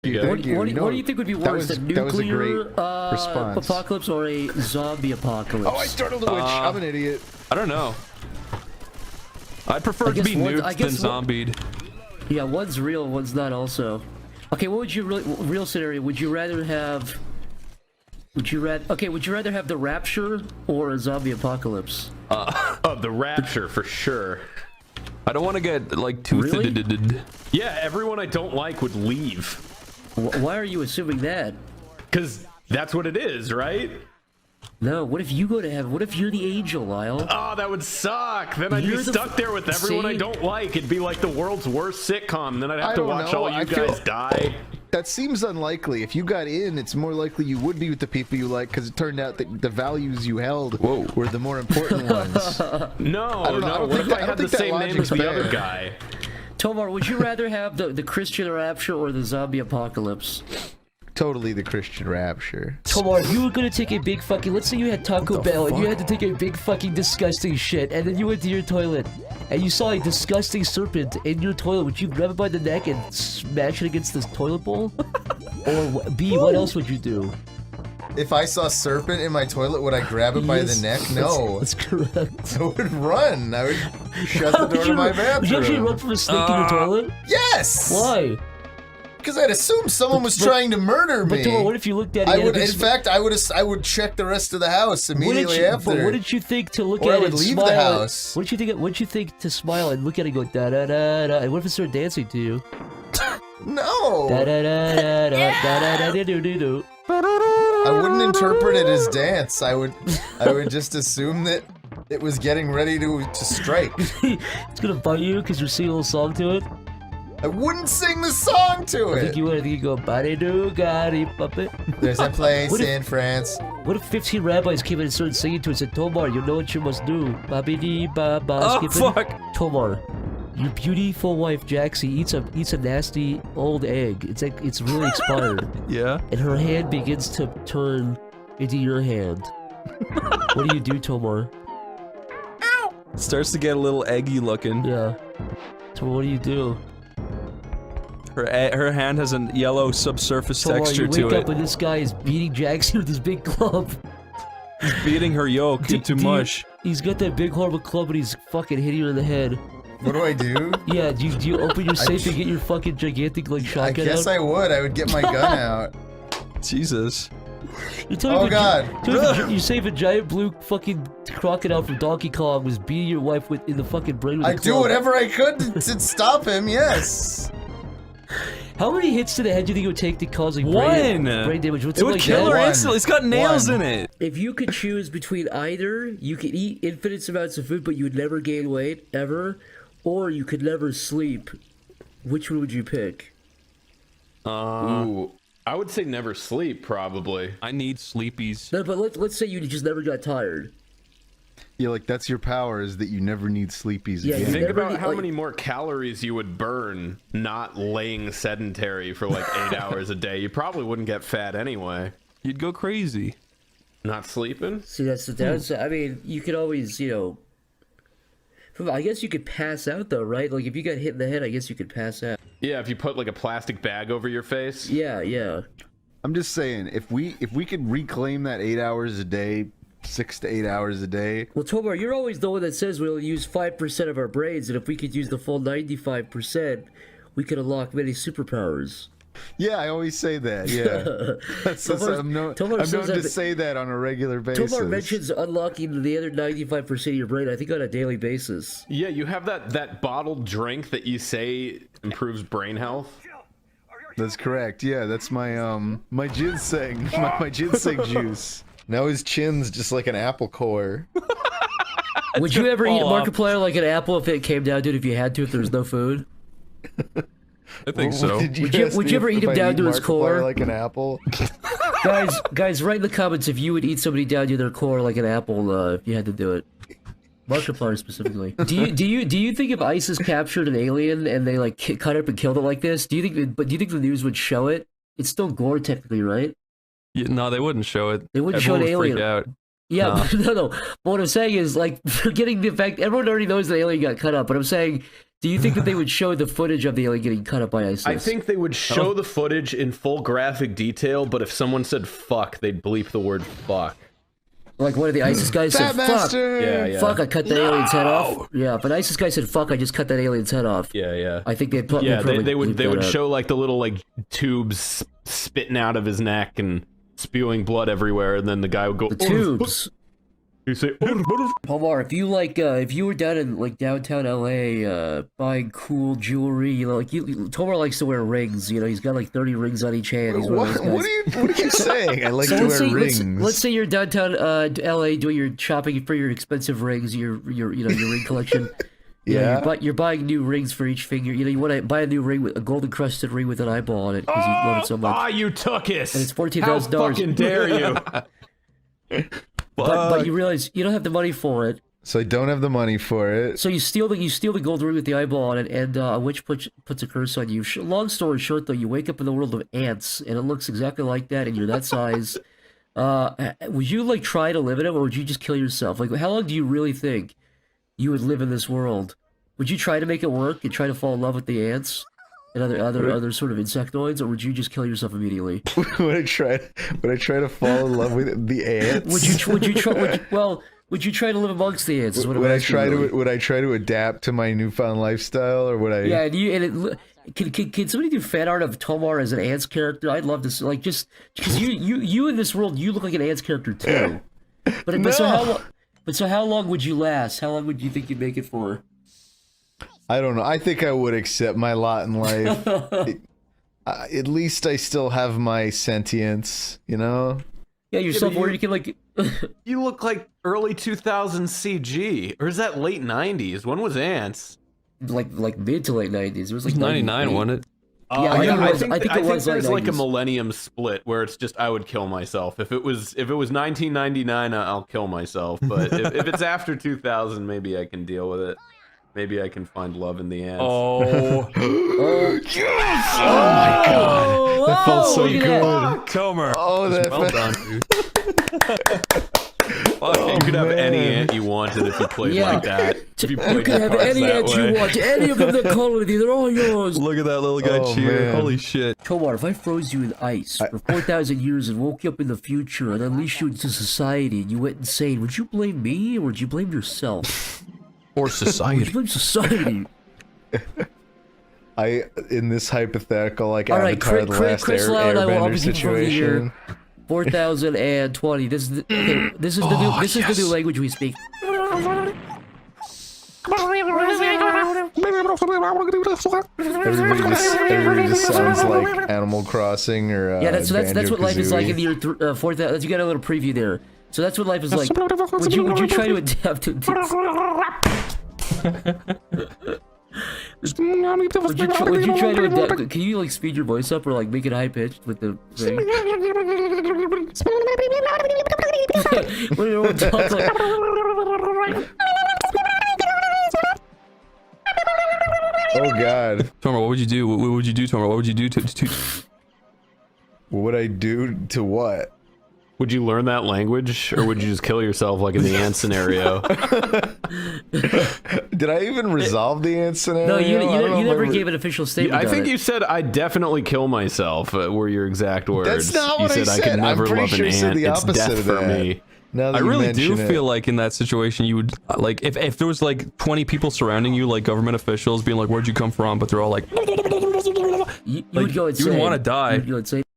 you. What do you think would be worse, the nuclear apocalypse or a zombie apocalypse? Oh, I startled a witch. I'm an idiot. I don't know. I'd prefer to be nuked than zombied. Yeah, one's real, one's not also. Okay, what would you real scenario? Would you rather have... would you rather have the Rapture or a zombie apocalypse? The Rapture for sure. I don't want to get like too Yeah, everyone I don't like would leave. Why are you assuming that? Because that's what it is, right? No, what if you go to heaven? What if you're the angel, Lyle? Oh, that would suck. Then I'd be stuck there with everyone I don't like. It'd be like the world's worst sitcom. Then I'd have to watch all you guys die. That seems unlikely. If you got in, it's more likely you would be with the people you like, because it turned out that the values you held were the more important ones. No. What if I had the same name as the other guy? Tomar, would you rather have the Christian Rapture or the zombie apocalypse? Totally the Christian Rapture. Tomar, if you were gonna take a big fucking... let's say you had Taco Bell and you had to take a big fucking disgusting shit, and then you went to your toilet and you saw a disgusting serpent in your toilet. Would you grab it by the neck and smash it against this toilet bowl? Or B, what else would you do? If I saw a serpent in my toilet, would I grab it by the neck? No. That's correct. I would run. I would shut the door to my bathroom. Would you actually run from a snake in your toilet? Yes! Why? Because I'd assume someone was trying to murder me. But Tomar, what if you looked at it? In fact, I would check the rest of the house immediately after. But what did you think to look or at I would it and leave smile? the house. What did you think to smile and look at it and go da da da da? And what if it started dancing to you? No. Da da da da da da da da do do do. I wouldn't interpret it as dance. I would just assume that it was getting ready to strike. It's gonna bite you because you're singing a little song to it. I wouldn't sing the song to it. I think you would. I think you go body do gotti puppet. There's a place in France. What if 15 rabbis came in and started singing to it and said, Tomar, you know what you must do. Babidi ba ba. Oh fuck. Tomar, your beautiful wife Jaxie eats a nasty old egg. It's really expired. Yeah. And her hand begins to turn into your hand. What do you do, Tomar? It starts to get a little eggy looking. Yeah. Tomar, what do you do? Her hand has a yellow subsurface texture to it. You wake up and this guy is beating Jaxie with his big club. He's beating her yolk into mush. He's got that big horrible club and he's fucking hitting her in the head. What do I do? Yeah, do you open your safe and get your fucking gigantic like shotgun out? I guess I would. I would get my gun out. Jesus. Oh god. You save a giant blue fucking crocodile from Donkey Kong was beating your wife in the fucking brain with a club. I do whatever I could to stop him, yes. How many hits to the head do you think it would take to cause like brain damage? It would kill her instantly. It's got nails in it. If you could choose between either, you could eat infinite amounts of food, but you would never gain weight, ever, or you could never sleep, which one would you pick? Ooh, I would say never sleep, probably. I need sleepies. No, but let's say you just never got tired. Yeah, like that's your power, is that you never need sleepies again. Think about how many more calories you would burn not laying sedentary for like 8 hours a day. You probably wouldn't get fat anyway. You'd go crazy. Not sleeping? See, that's the downside. I mean, you could always, you know... I guess you could pass out, though, right? Like, if you got hit in the head, I guess you could pass out. Yeah, if you put, like, a plastic bag over your face? Yeah, yeah. I'm just saying, if we could reclaim that 8 hours a day, 6 to 8 hours a day... Well, Tomar, you're always the one that says we'll use 5% of our brains, and if we could use the full 95%, we could unlock many superpowers. Yeah, I always say that, yeah. I'm known to say that on a regular basis. Tomar mentions unlocking the other 95% of your brain, I think, on a daily basis. Yeah, you have that bottled drink that you say improves brain health. That's correct, yeah, that's my, my ginseng, my ginseng juice. Now his chin's just like an apple core. Would you ever eat Markiplier like an apple if it came down to it, if you had to, if there was no food? I think so. Would you ever eat him down to his core? Like an apple? guys, write in the comments if you would eat somebody down to their core like an apple, if you had to do it. Markiplier specifically. Do you think if ISIS captured an alien and they like cut up and killed it like this, do you think the news would show it? It's still gore technically, right? Yeah, no, they wouldn't show it. They wouldn't show an alien. Freak out. Yeah, no. But what I'm saying is, like, forgetting the fact, everyone already knows the alien got cut up, but I'm saying, Do you think that they would show the footage of the alien getting cut up by ISIS? I think they would show the footage in full graphic detail, but if someone said fuck, they'd bleep the word fuck. Like one of the ISIS guys said, fuck, Yeah. fuck, I cut the alien's head off. Yeah, but ISIS guy said, fuck, I just cut that alien's head off. Yeah. I think they'd they would show like the little like tubes spitting out of his neck and spewing blood everywhere, and then the guy would go, the tubes. You say, Palmar, if you like, if you were down in like downtown LA, buying cool jewelry, you know, like Tomar likes to wear rings. You know, he's got like 30 rings on each hand. He's one of those guys. What are you saying? I like to wear rings. Let's say you're downtown LA doing your shopping for your expensive rings, your ring collection. Yeah. You're buying new rings for each finger. You know, you want to buy a new ring with a gold encrusted ring with an eyeball on it because you love it so much. Ah, you took it. And it's $14,000. How fucking dare you? But you realize you don't have the money for it. So I don't have the money for it. So you steal the gold ring with the eyeball on it, and a witch puts a curse on you. Long story short, though, you wake up in the world of ants, and it looks exactly like that, and you're that size. Would you like try to live in it, or would you just kill yourself? Like, how long do you really think you would live in this world? Would you try to make it work and try to fall in love with the ants and other sort of insectoids, or would you just kill yourself immediately? Would I try to fall in love with the ants? Would you try to live amongst the ants? Would I try to adapt to my newfound lifestyle, or would I? Yeah, can somebody do fan art of Tomar as an ants character? I'd love to see, like, just because you in this world, you look like an ants character too. But so how long would you last? How long would you think you'd make it for? I don't know. I think I would accept my lot in life. At least I still have my sentience, you know? Yeah, you're somewhere you can, like... You look like early 2000s CG. Or is that late 90s? When was Ants? Like mid to late 90s. It was like 99, wasn't it? I think there's like a millennium split where it's just I would kill myself. If it was 1999, I'll kill myself. But if it's after 2000, maybe I can deal with it. Maybe I can find love in the ants. Oh. Yes! Oh my god. That felt so good. Tomer. Oh, that well done, dude. You could have any ant you wanted if you played like that. If you can have any ant you want. Any of them that call with you, they're all yours. Look at that little guy cheer. Man. Holy shit. Tomar, if I froze you in ice for 4,000 years and woke you up in the future and unleashed you into society and you went insane, would you blame me or would you blame yourself? Or society. Would you blame society? In this hypothetical, like, all right, Avatar, the last airbender situation. 4020. This is the new language we speak. Everybody just sounds like Animal Crossing or yeah. That's what life is like in the year 4000. You got a little preview there. So that's what life is like. Would you try to adapt to? Would you try to adapt? Can you like speed your voice up or like make it high pitched with the thing? Oh god. Tomer, what would you do? What would you do, Tomer? What would you do to... What would I do to what? Would you learn that language, or would you just kill yourself like in the ant scenario? Did I even resolve the ant scenario? No, you never gave an official statement. I think you said I'd definitely kill myself. Were your exact words? That's not what you said. I could never love an ant. It's death for me. I really do feel like in that situation you would like if there was like 20 people surrounding you, like government officials being like, "Where'd you come from?" But they're all like, you would go insane. You would want to die. You would say.